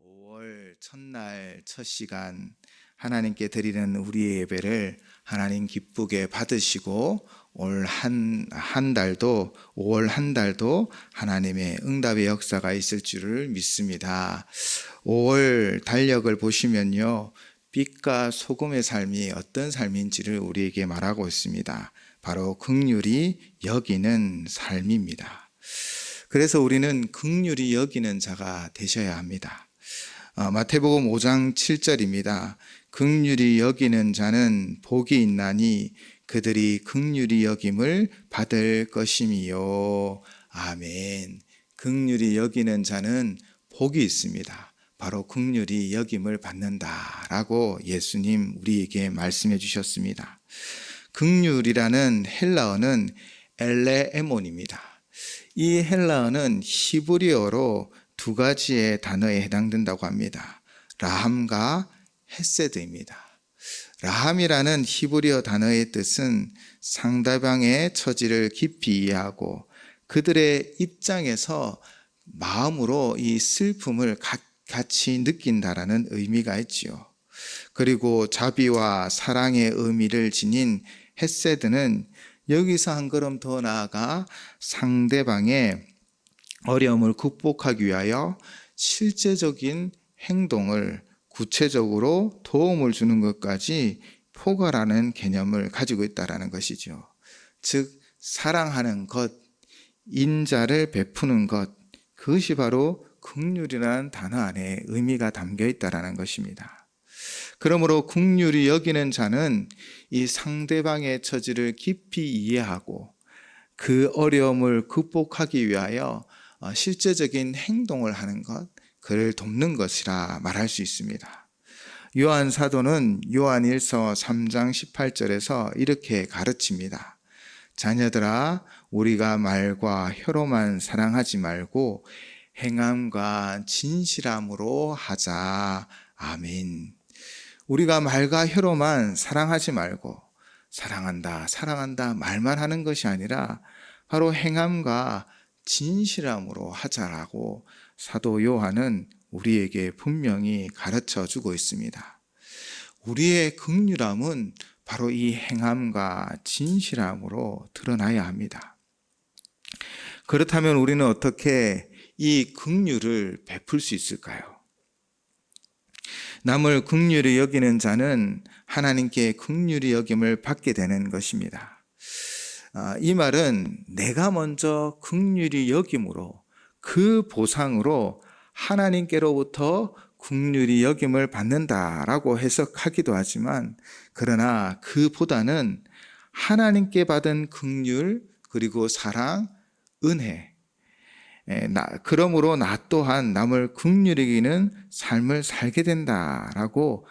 5월 첫날 첫 시간 하나님께 드리는 우리의 예배를 하나님 기쁘게 받으시고 올 한 달도 5월 한 달도 하나님의 응답의 역사가 있을 줄을 믿습니다. 5월 달력을 보시면요, 빛과 소금의 삶이 어떤 삶인지를 우리에게 말하고 있습니다. 바로 긍휼히 여기는 삶입니다. 그래서 우리는 긍휼히 여기는 자가 되셔야 합니다. 마태복음 5장 7절입니다. 긍휼히 여기는 자는 복이 있나니 그들이 긍휼히 여김을 받을 것임이요. 아멘. 긍휼히 여기는 자는 복이 있습니다. 바로 긍휼히 여김을 받는다라고 예수님 우리에게 말씀해 주셨습니다. 긍휼이라는 헬라어는 엘레에몬입니다. 이 헬라어는 히브리어로 두 가지의 단어에 해당된다고 합니다. 라함과 헤세드입니다. 라함이라는 히브리어 단어의 뜻은 상대방의 처지를 깊이 이해하고 그들의 입장에서 마음으로 이 슬픔을 같이 느낀다라는 의미가 있지요. 그리고 자비와 사랑의 의미를 지닌 헤세드는 여기서 한 걸음 더 나아가 상대방의 어려움을 극복하기 위하여 실제적인 행동을 구체적으로 도움을 주는 것까지 포괄하는 개념을 가지고 있다는 것이죠. 즉 사랑하는 것, 인자를 베푸는 것, 그것이 바로 긍휼이라는 단어 안에 의미가 담겨 있다는 것입니다. 그러므로 긍휼히 여기는 자는 이 상대방의 처지를 깊이 이해하고 그 어려움을 극복하기 위하여 실제적인 행동을 하는 것, 그를 돕는 것이라 말할 수 있습니다. 요한 사도는 요한 1서 3장 18절에서 이렇게 가르칩니다. 자녀들아, 우리가 말과 혀로만 사랑하지 말고 행함과 진실함으로 하자. 아멘. 우리가 말과 혀로만 사랑하지 말고 사랑한다, 사랑한다 말만 하는 것이 아니라 바로 행함과 진실함으로 하자라고 사도 요한은 우리에게 분명히 가르쳐 주고 있습니다. 우리의 긍휼함은 바로 이 행함과 진실함으로 드러나야 합니다. 그렇다면 우리는 어떻게 이 긍휼을 베풀 수 있을까요? 남을 긍휼히 여기는 자는 하나님께 긍휼히 여김을 받게 되는 것입니다. 이 말은 내가 먼저 긍휼히 여김으로 그 보상으로 하나님께로부터 긍휼히 여김을 받는다라고 해석하기도 하지만, 그러나 그보다는 하나님께 받은 긍휼 그리고 사랑, 은혜, 그러므로 나 또한 남을 긍휼히 여기는 삶을 살게 된다라고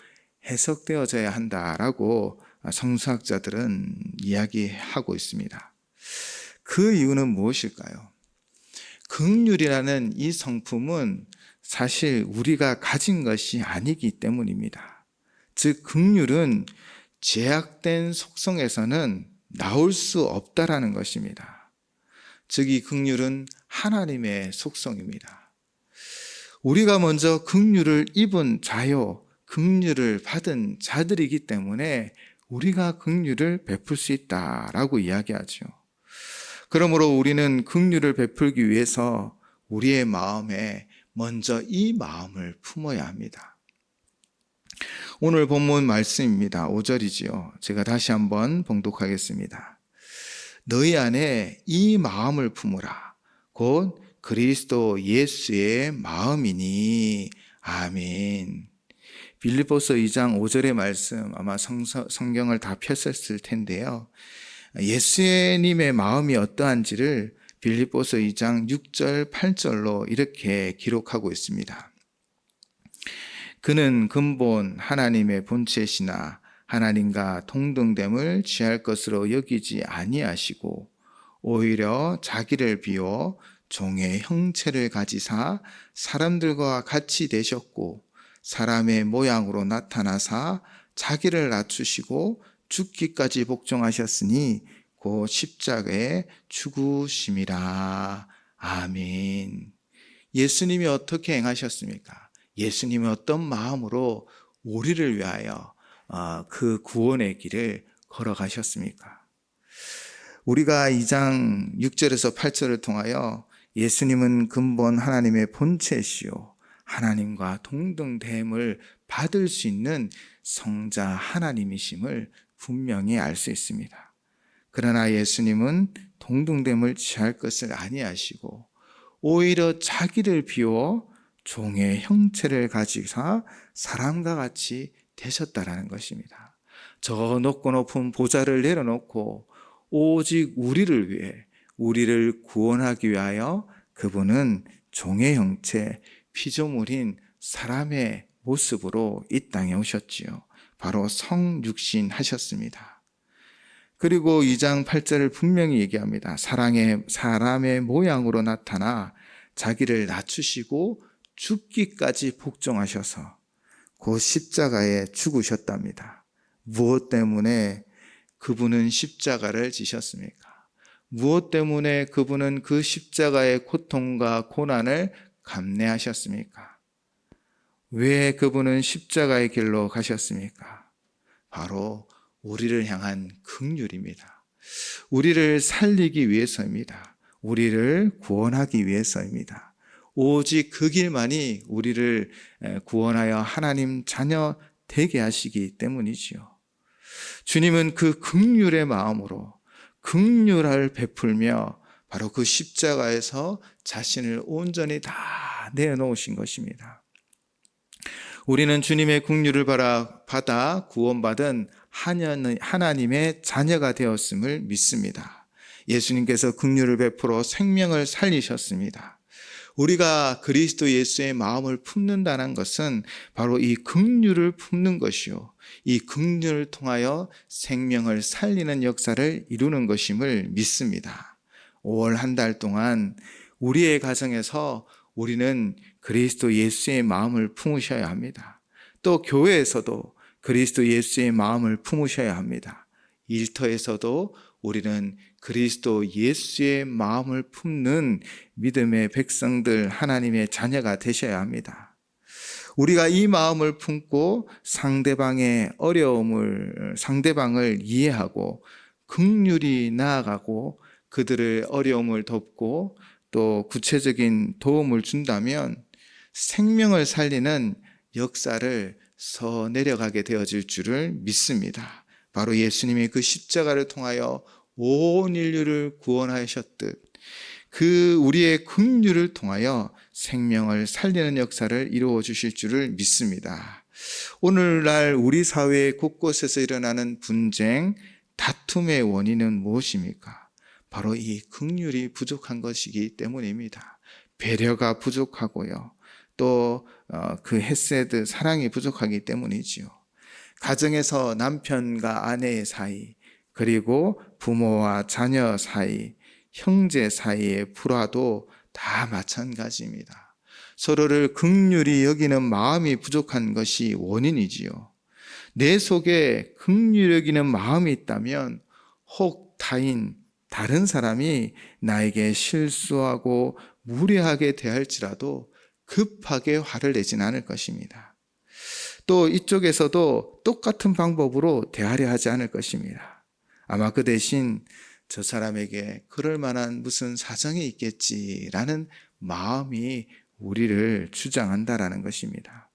해석되어져야 한다라고 성서학자들은 이야기하고 있습니다. 그 이유는 무엇일까요? 긍휼이라는 이 성품은 사실 우리가 가진 것이 아니기 때문입니다. 즉 긍휼은 제약된 속성에서는 나올 수 없다라는 것입니다. 즉 이 긍휼은 하나님의 속성입니다. 우리가 먼저 긍휼을 입은 자요, 긍휼을 받은 자들이기 때문에 우리가 긍휼을 베풀 수 있다라고 이야기하죠. 그러므로 우리는 긍휼을 베풀기 위해서 우리의 마음에 먼저 이 마음을 품어야 합니다. 오늘 본문 말씀입니다. 5절이지요. 제가 다시 한번 봉독하겠습니다. 너희 안에 이 마음을 품으라. 곧 그리스도 예수의 마음이니. 아멘. 빌립보서 2장 5절의 말씀, 아마 성경을 다 폈었을 텐데요. 예수님의 마음이 어떠한지를 빌립보서 2장 6절 8절로 이렇게 기록하고 있습니다. 그는 근본 하나님의 본체시나 하나님과 동등됨을 취할 것으로 여기지 아니하시고 오히려 자기를 비워 종의 형체를 가지사 사람들과 같이 되셨고 사람의 모양으로 나타나사 자기를 낮추시고 죽기까지 복종하셨으니 곧 십자가에 죽으심이라. 아멘. 예수님이 어떻게 행하셨습니까? 예수님이 어떤 마음으로 우리를 위하여 그 구원의 길을 걸어가셨습니까? 우리가 2장 6절에서 8절을 통하여 예수님은 근본 하나님의 본체시요 하나님과 동등됨을 받을 수 있는 성자 하나님이심을 분명히 알 수 있습니다. 그러나 예수님은 동등됨을 취할 것을 아니하시고 오히려 자기를 비워 종의 형체를 가지사 사람과 같이 되셨다라는 것입니다. 저 높고 높은 보좌를 내려놓고 오직 우리를 위해, 우리를 구원하기 위하여 그분은 종의 형체, 피조물인 사람의 모습으로 이 땅에 오셨지요. 바로 성육신 하셨습니다. 그리고 2장 8절을 분명히 얘기합니다. 사람의 모양으로 나타나 자기를 낮추시고 죽기까지 복종하셔서 그 십자가에 죽으셨답니다. 무엇 때문에 그분은 십자가를 지셨습니까? 무엇 때문에 그분은 그 십자가의 고통과 고난을 감내하셨습니까? 왜 그분은 십자가의 길로 가셨습니까? 바로 우리를 향한 긍휼입니다. 우리를 살리기 위해서입니다. 우리를 구원하기 위해서입니다. 오직 그 길만이 우리를 구원하여 하나님 자녀 되게 하시기 때문이지요. 주님은 그 긍휼의 마음으로 긍휼을 베풀며 바로 그 십자가에서 자신을 온전히 다 내어놓으신 것입니다. 우리는 주님의 긍휼을 받아 구원받은 하나님의 자녀가 되었음을 믿습니다. 예수님께서 긍휼을 베풀어 생명을 살리셨습니다. 우리가 그리스도 예수의 마음을 품는다는 것은 바로 이 긍휼을 품는 것이요, 이 긍휼을 통하여 생명을 살리는 역사를 이루는 것임을 믿습니다. 5월 한 달 동안 우리의 가정에서 우리는 그리스도 예수의 마음을 품으셔야 합니다. 또 교회에서도 그리스도 예수의 마음을 품으셔야 합니다. 일터에서도 우리는 그리스도 예수의 마음을 품는 믿음의 백성들, 하나님의 자녀가 되셔야 합니다. 우리가 이 마음을 품고 상대방의 상대방을 이해하고 긍휼히 나아가고 그들의 어려움을 돕고 또 구체적인 도움을 준다면 생명을 살리는 역사를 내려가게 되어질 줄을 믿습니다. 바로 예수님이 그 십자가를 통하여 온 인류를 구원하셨듯 그 우리의 긍휼을 통하여 생명을 살리는 역사를 이루어 주실 줄을 믿습니다. 오늘날 우리 사회 곳곳에서 일어나는 분쟁, 다툼의 원인은 무엇입니까? 바로 이 긍휼이 부족한 것이기 때문입니다. 배려가 부족하고요. 또 그 헤세드, 사랑이 부족하기 때문이지요. 가정에서 남편과 아내의 사이, 그리고 부모와 자녀 사이, 형제 사이의 불화도 다 마찬가지입니다. 서로를 긍휼히 여기는 마음이 부족한 것이 원인이지요. 내 속에 긍휼히 여기는 마음이 있다면 혹 다른 사람이 나에게 실수하고 무례하게 대할지라도 급하게 화를 내진 않을 것입니다. 또 이쪽에서도 똑같은 방법으로 대하려 하지 않을 것입니다. 아마 그 대신 저 사람에게 그럴 만한 무슨 사정이 있겠지라는 마음이 우리를 주장한다라는 것입니다.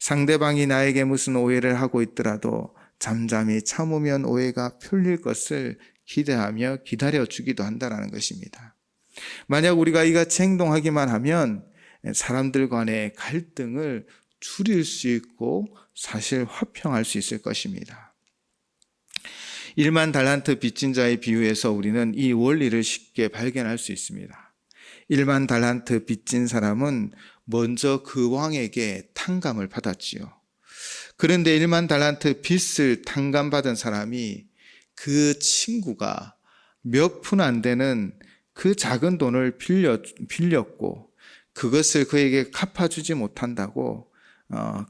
상대방이 나에게 무슨 오해를 하고 있더라도 잠잠히 참으면 오해가 풀릴 것을 기대하며 기다려주기도 한다라는 것입니다. 만약 우리가 이같이 행동하기만 하면 사람들 간의 갈등을 줄일 수 있고 사실 화평할 수 있을 것입니다. 1만 달란트 빚진 자의 비유에서 우리는 이 원리를 쉽게 발견할 수 있습니다. 1만 달란트 빚진 사람은 먼저 그 왕에게 탕감을 받았지요. 그런데 1만 달란트 빚을 탕감받은 사람이 그 친구가 몇 푼 안 되는 그 작은 돈을 빌렸고 그것을 그에게 갚아주지 못한다고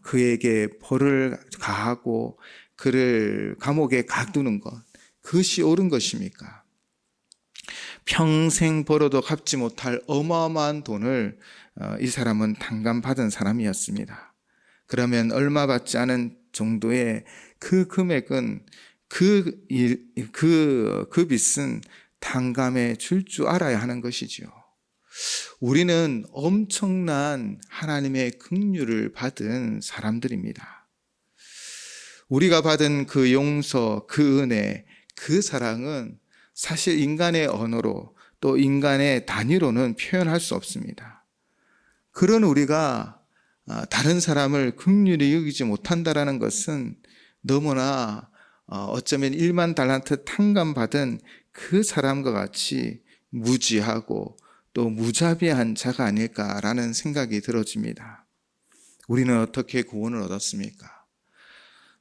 그에게 벌을 가하고 그를 감옥에 가두는 것, 그것이 옳은 것입니까? 평생 벌어도 갚지 못할 어마어마한 돈을 이 사람은 탕감받은 사람이었습니다. 그러면 얼마 받지 않은 정도의 그 금액은 그 빚은 탕감해 줄 줄 알아야 하는 것이지요. 우리는 엄청난 하나님의 긍휼을 받은 사람들입니다. 우리가 받은 그 용서, 그 은혜, 그 사랑은 사실 인간의 언어로 또 인간의 단위로는 표현할 수 없습니다. 그런 우리가 다른 사람을 긍휼히 여기지 못한다는 것은 너무나 어쩌면 1만 달란트 탕감받은 그 사람과 같이 무지하고 또 무자비한 자가 아닐까라는 생각이 들어집니다. 우리는 어떻게 구원을 얻었습니까?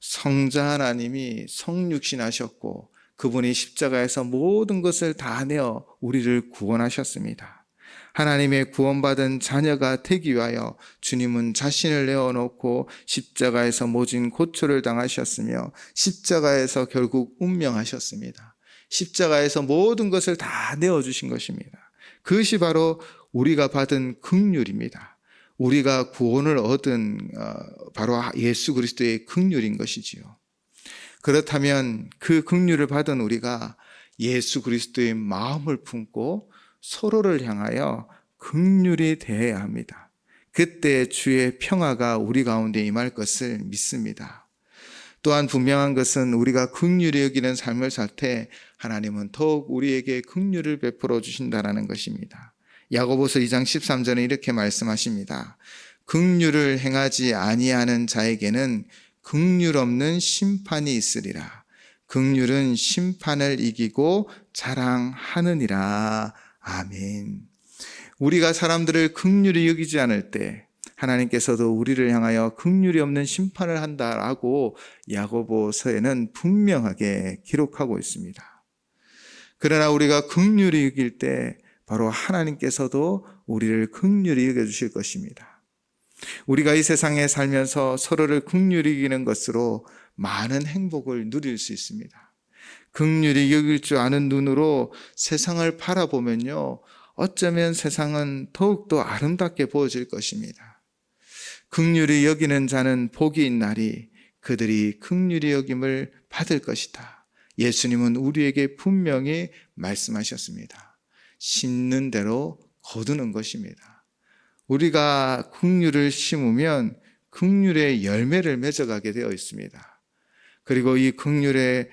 성자 하나님이 성육신하셨고 그분이 십자가에서 모든 것을 다 내어 우리를 구원하셨습니다. 하나님의 구원받은 자녀가 되기 위하여 주님은 자신을 내어놓고 십자가에서 모진 고초를 당하셨으며 십자가에서 결국 운명하셨습니다. 십자가에서 모든 것을 다 내어주신 것입니다. 그것이 바로 우리가 받은 긍휼입니다. 우리가 구원을 얻은 바로 예수 그리스도의 긍휼인 것이지요. 그렇다면 그 긍휼을 받은 우리가 예수 그리스도의 마음을 품고 서로를 향하여 긍휼히 대해야 합니다. 그때 주의 평화가 우리 가운데 임할 것을 믿습니다. 또한 분명한 것은 우리가 긍휼히 여기는 삶을 살 때 하나님은 더욱 우리에게 긍휼을 베풀어 주신다는 것입니다. 야고보서 2장 13절에 이렇게 말씀하십니다. 긍휼을 행하지 아니하는 자에게는 긍휼 없는 심판이 있으리라. 긍휼은 심판을 이기고 자랑하느니라. 아멘. 우리가 사람들을 긍휼히 여기지 않을 때 하나님께서도 우리를 향하여 긍휼이 없는 심판을 한다라고 야고보서에는 분명하게 기록하고 있습니다. 그러나 우리가 긍휼히 여길 때 바로 하나님께서도 우리를 긍휼히 여겨주실 것입니다. 우리가 이 세상에 살면서 서로를 긍휼히 여기는 것으로 많은 행복을 누릴 수 있습니다. 긍휼히 여길 줄 아는 눈으로 세상을 바라보면요, 어쩌면 세상은 더욱더 아름답게 보여질 것입니다. 긍휼히 여기는 자는 복이 있나니 그들이 긍휼히 여김을 받을 것이다. 예수님은 우리에게 분명히 말씀하셨습니다. 심는 대로 거두는 것입니다. 우리가 긍휼을 심으면 긍휼의 열매를 맺어가게 되어 있습니다. 그리고 이 긍휼의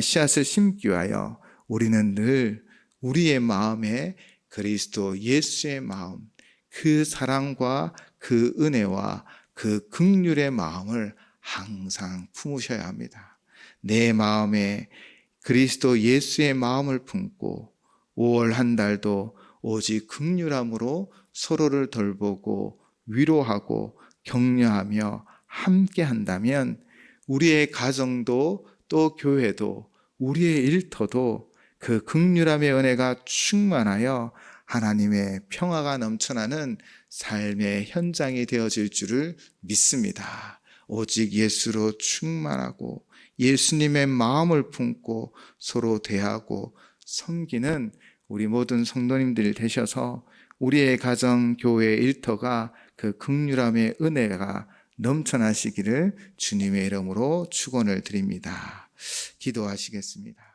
씨앗을 심기 위하여 우리는 늘 우리의 마음에 그리스도 예수의 마음, 그 사랑과 그 은혜와 그 긍휼의 마음을 항상 품으셔야 합니다. 내 마음에 그리스도 예수의 마음을 품고 5월 한 달도 오직 긍휼함으로 서로를 돌보고 위로하고 격려하며 함께 한다면 우리의 가정도 또 교회도 우리의 일터도 그 긍휼함의 은혜가 충만하여 하나님의 평화가 넘쳐나는 삶의 현장이 되어질 줄을 믿습니다. 오직 예수로 충만하고 예수님의 마음을 품고 서로 대하고 섬기는 우리 모든 성도님들이 되셔서 우리의 가정, 교회, 일터가 그 긍휼함의 은혜가 넘쳐나시기를 주님의 이름으로 축원을 드립니다. 기도하시겠습니다.